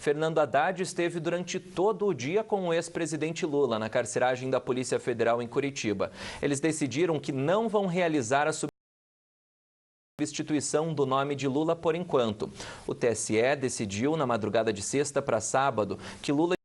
Fernando Haddad esteve durante todo o dia com o ex-presidente Lula na carceragem da Polícia Federal em Curitiba. Eles decidiram que não vão realizar a substituição do nome de Lula por enquanto. O TSE decidiu na madrugada de sexta para sábado que Lula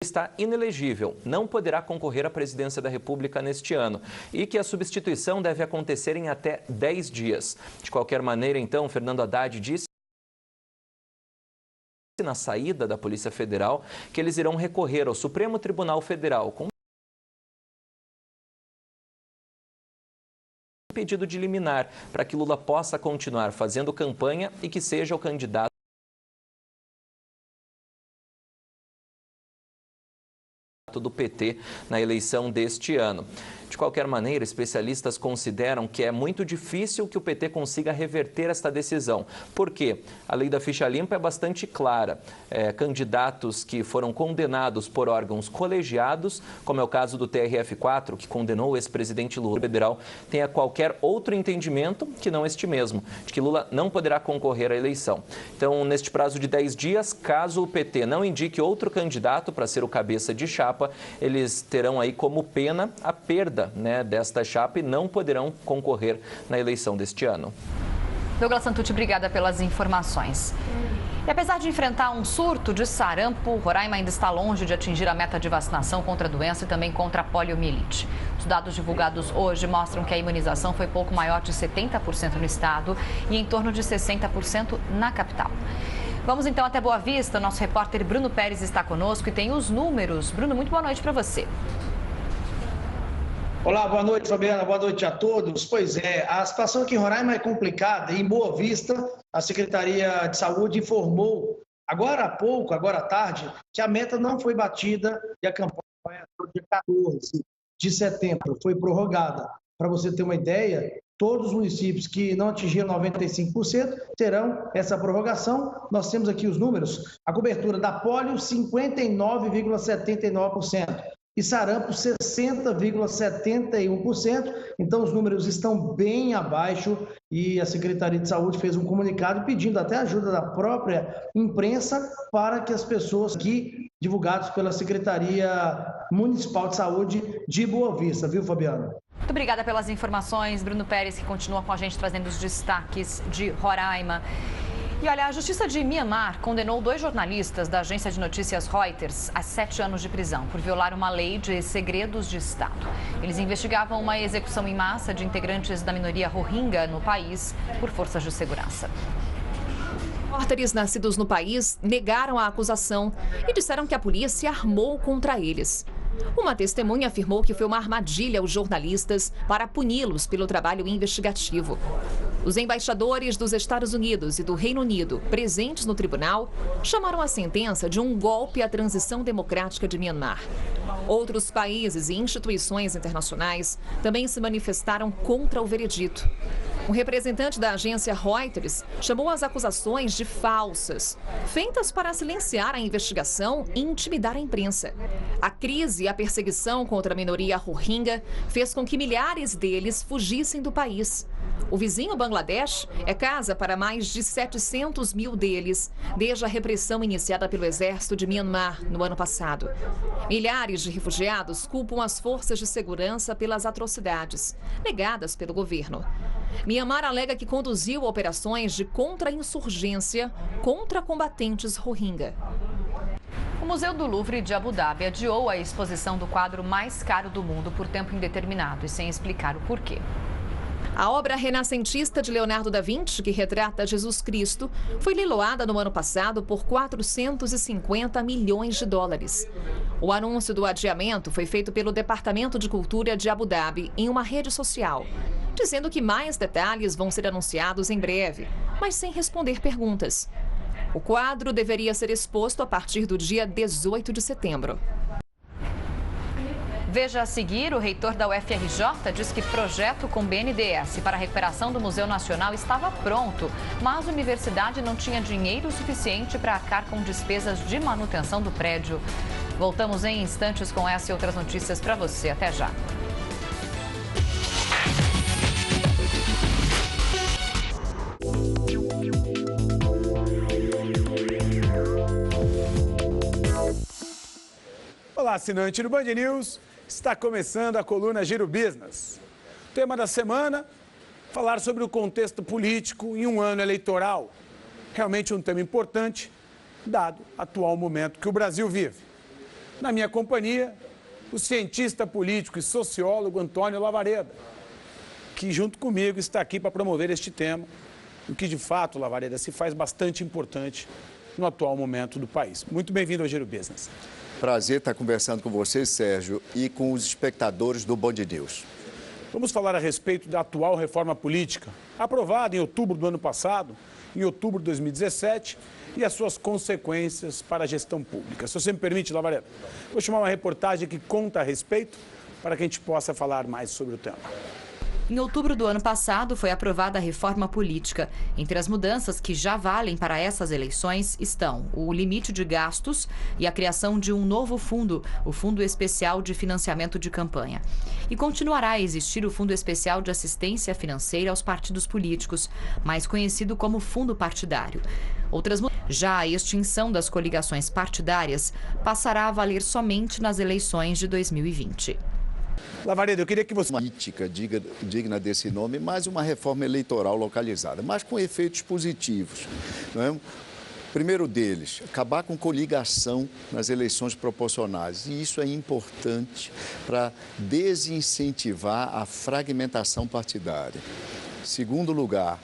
está inelegível, não poderá concorrer à presidência da República neste ano e que a substituição deve acontecer em até 10 dias. De qualquer maneira, então, Fernando Haddad disse na saída da Polícia Federal que eles irão recorrer ao Supremo Tribunal Federal com um pedido de liminar para que Lula possa continuar fazendo campanha e que seja o candidato do PT na eleição deste ano. De qualquer maneira, especialistas consideram que é muito difícil que o PT consiga reverter esta decisão. Por quê? A lei da ficha limpa é bastante clara. Candidatos que foram condenados por órgãos colegiados, como é o caso do TRF4, que condenou o ex-presidente Lula federal, tenha qualquer outro entendimento que não este mesmo, de que Lula não poderá concorrer à eleição. Então, neste prazo de 10 dias, caso o PT não indique outro candidato para ser o cabeça de chapa, eles terão aí como pena a perda desta chapa e não poderão concorrer na eleição deste ano. Douglas Santucci, obrigada pelas informações. E apesar de enfrentar um surto de sarampo, Roraima ainda está longe de atingir a meta de vacinação contra a doença e também contra a poliomielite. Os dados divulgados hoje mostram que a imunização foi pouco maior de 70% no estado e em torno de 60% na capital. Vamos então até Boa Vista. Nosso repórter Bruno Pérez está conosco e tem os números. Bruno, muito boa noite para você. Olá, boa noite, Fabiana, boa noite a todos. Pois é, a situação aqui em Roraima é complicada. Em Boa Vista, a Secretaria de Saúde informou, agora há pouco, agora à tarde, que a meta não foi batida e a campanha no dia 14 de setembro foi prorrogada. Para você ter uma ideia, todos os municípios que não atingiram 95% terão essa prorrogação. Nós temos aqui os números. A cobertura da polio, 59,79%. E sarampo 60,71%. Então, os números estão bem abaixo e a Secretaria de Saúde fez um comunicado pedindo até ajuda da própria imprensa para que as pessoas aqui, divulgados pela Secretaria Municipal de Saúde de Boa Vista, viu, Fabiana? Muito obrigada pelas informações, Bruno Pérez, que continua com a gente trazendo os destaques de Roraima. E olha, a Justiça de Myanmar condenou 2 jornalistas da agência de notícias Reuters a 7 anos de prisão por violar uma lei de segredos de Estado. Eles investigavam uma execução em massa de integrantes da minoria Rohingya no país por forças de segurança. Repórteres nascidos no país negaram a acusação e disseram que a polícia armou contra eles. Uma testemunha afirmou que foi uma armadilha aos jornalistas para puni-los pelo trabalho investigativo. Os embaixadores dos Estados Unidos e do Reino Unido, presentes no tribunal, chamaram a sentença de um golpe à transição democrática de Myanmar. Outros países e instituições internacionais também se manifestaram contra o veredito. Um representante da agência Reuters chamou as acusações de falsas, feitas para silenciar a investigação e intimidar a imprensa. A crise e a perseguição contra a minoria Rohingya fez com que milhares deles fugissem do país. O vizinho Bangladesh é casa para mais de 700 mil deles, desde a repressão iniciada pelo exército de Myanmar no ano passado. Milhares de refugiados culpam as forças de segurança pelas atrocidades negadas pelo governo. Myanmar alega que conduziu operações de contra-insurgência contra combatentes Rohingya. O Museu do Louvre de Abu Dhabi adiou a exposição do quadro mais caro do mundo por tempo indeterminado e sem explicar o porquê. A obra renascentista de Leonardo da Vinci, que retrata Jesus Cristo, foi leiloada no ano passado por 450 milhões de dólares. O anúncio do adiamento foi feito pelo Departamento de Cultura de Abu Dhabi em uma rede social, dizendo que mais detalhes vão ser anunciados em breve, mas sem responder perguntas. O quadro deveria ser exposto a partir do dia 18 de setembro. Veja a seguir, o reitor da UFRJ diz que projeto com BNDES para a recuperação do Museu Nacional estava pronto, mas a universidade não tinha dinheiro suficiente para arcar com despesas de manutenção do prédio. Voltamos em instantes com essa e outras notícias para você. Até já. Olá, assinante do Band News. Está começando a coluna Giro Business. O tema da semana, falar sobre o contexto político em um ano eleitoral. Realmente um tema importante, dado o atual momento que o Brasil vive. Na minha companhia, o cientista político e sociólogo Antônio Lavareda, que junto comigo está aqui para promover este tema, o que de fato, Lavareda, se faz bastante importante no atual momento do país. Muito bem-vindo ao Giro Business. Prazer estar conversando com você, Sérgio, e com os espectadores do Band News. Vamos falar a respeito da atual reforma política, aprovada em outubro do ano passado, em outubro de 2017, e as suas consequências para a gestão pública. Se você me permite, Lavareda, vou chamar uma reportagem que conta a respeito para que a gente possa falar mais sobre o tema. Em outubro do ano passado, foi aprovada a reforma política. Entre as mudanças que já valem para essas eleições estão o limite de gastos e a criação de um novo fundo, o Fundo Especial de Financiamento de Campanha. E continuará a existir o Fundo Especial de Assistência Financeira aos partidos políticos, mais conhecido como Fundo Partidário. Já a extinção das coligações partidárias passará a valer somente nas eleições de 2020. Lavareda, eu queria que você... Uma política digna desse nome, mais uma reforma eleitoral localizada, mas com efeitos positivos. Não é? O primeiro deles, acabar com coligação nas eleições proporcionais. E isso é importante para desincentivar a fragmentação partidária. Segundo lugar,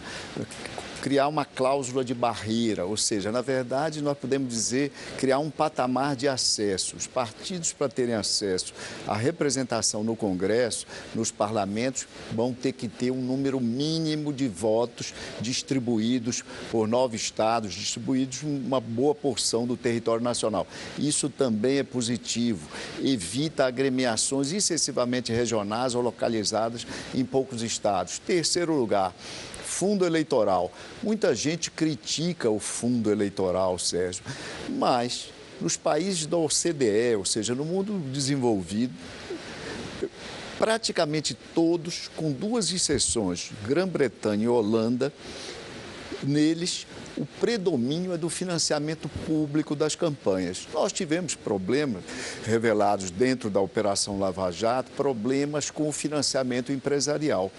criar uma cláusula de barreira, ou seja, na verdade, nós podemos dizer, criar um patamar de acesso. Os partidos, para terem acesso à representação no Congresso, nos parlamentos, vão ter que ter um número mínimo de votos distribuídos por 9 estados, distribuídos uma boa porção do território nacional. Isso também é positivo, evita agremiações excessivamente regionais ou localizadas em poucos estados. Terceiro lugar, fundo eleitoral. Muita gente critica o fundo eleitoral, Sérgio, mas nos países da OCDE, ou seja, no mundo desenvolvido, praticamente todos, com 2 exceções, Grã-Bretanha e Holanda, neles o predomínio é do financiamento público das campanhas. Nós tivemos problemas revelados dentro da Operação Lava Jato, problemas com o financiamento empresarial.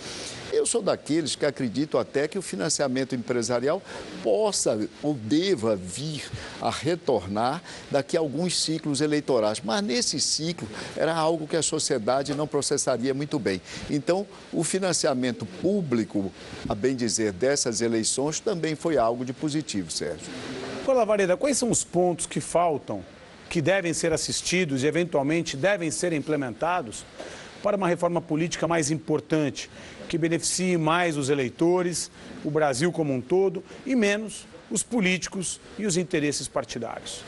Eu sou daqueles que acredito até que o financiamento empresarial possa ou deva vir a retornar daqui a alguns ciclos eleitorais. Mas nesse ciclo era algo que a sociedade não processaria muito bem. Então, o financiamento público, a bem dizer, dessas eleições também foi algo de positivo, Sérgio. Lavareda, quais são os pontos que faltam, que devem ser assistidos e eventualmente devem ser implementados para uma reforma política mais importante, que beneficie mais os eleitores, o Brasil como um todo, e menos os políticos e os interesses partidários?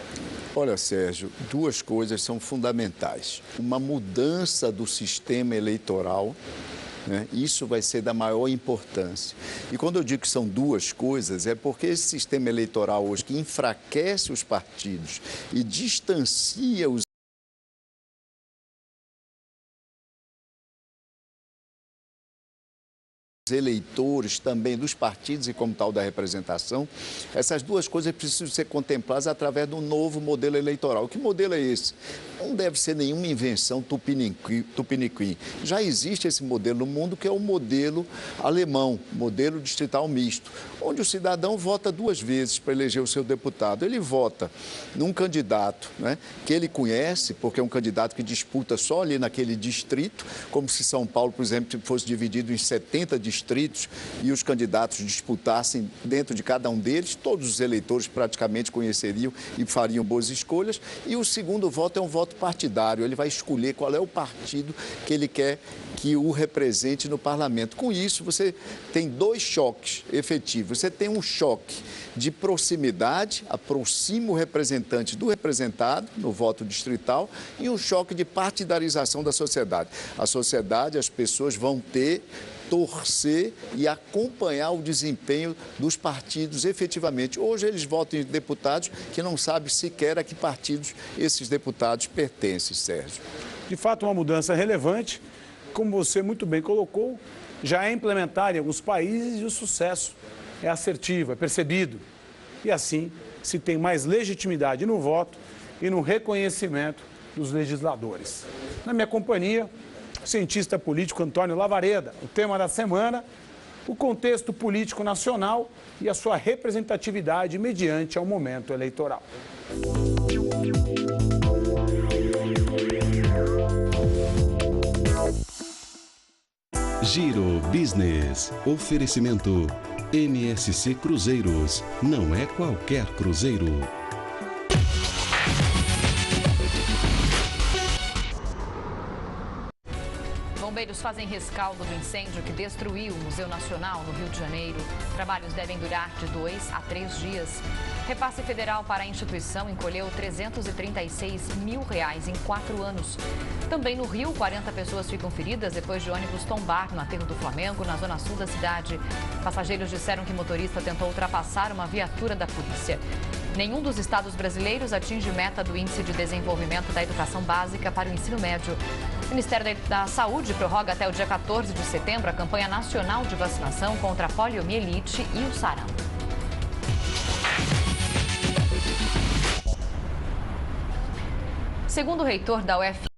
Olha, Sérgio, 2 coisas são fundamentais. Uma mudança do sistema eleitoral, né? Isso vai ser da maior importância. E quando eu digo que são 2 coisas, é porque esse sistema eleitoral hoje que enfraquece os partidos e distancia os eleitores também dos partidos e como tal da representação, essas 2 coisas precisam ser contempladas através de um novo modelo eleitoral. Que modelo é esse? Não deve ser nenhuma invenção tupiniquim. Já existe esse modelo no mundo, que é o modelo alemão, modelo distrital misto, onde o cidadão vota 2 vezes para eleger o seu deputado. Ele vota num candidato, né, que ele conhece, porque é um candidato que disputa só ali naquele distrito, como se São Paulo, por exemplo, fosse dividido em 70 distritos e os candidatos disputassem dentro de cada um deles, todos os eleitores praticamente conheceriam e fariam boas escolhas. E o segundo voto é um voto partidário, ele vai escolher qual é o partido que ele quer que o represente no parlamento. Com isso, você tem 2 choques efetivos. Você tem um choque de proximidade, aproxima o representante do representado no voto distrital, e um choque de partidarização da sociedade. A sociedade, as pessoas vão torcer e acompanhar o desempenho dos partidos efetivamente. Hoje eles votam em deputados que não sabem sequer a que partidos esses deputados pertencem, Sérgio. De fato, uma mudança relevante, como você muito bem colocou, já é implementada em alguns países e o sucesso é assertivo, é percebido. E assim se tem mais legitimidade no voto e no reconhecimento dos legisladores. Na minha companhia, o cientista político Antônio Lavareda. O tema da semana, o contexto político nacional e a sua representatividade mediante ao momento eleitoral. Giro Business. Oferecimento MSC Cruzeiros. Não é qualquer cruzeiro. Bombeiros fazem rescaldo do incêndio que destruiu o Museu Nacional no Rio de Janeiro. Trabalhos devem durar de 2 a 3 dias. Repasse federal para a instituição encolheu R$ 336 mil em 4 anos. Também no Rio, 40 pessoas ficam feridas depois de ônibus tombar no aterro do Flamengo, na zona sul da cidade. Passageiros disseram que o motorista tentou ultrapassar uma viatura da polícia. Nenhum dos estados brasileiros atinge meta do Índice de Desenvolvimento da Educação Básica para o ensino médio. O Ministério da Saúde prorroga até o dia 14 de setembro a campanha nacional de vacinação contra a poliomielite e o sarampo. Segundo o reitor da UF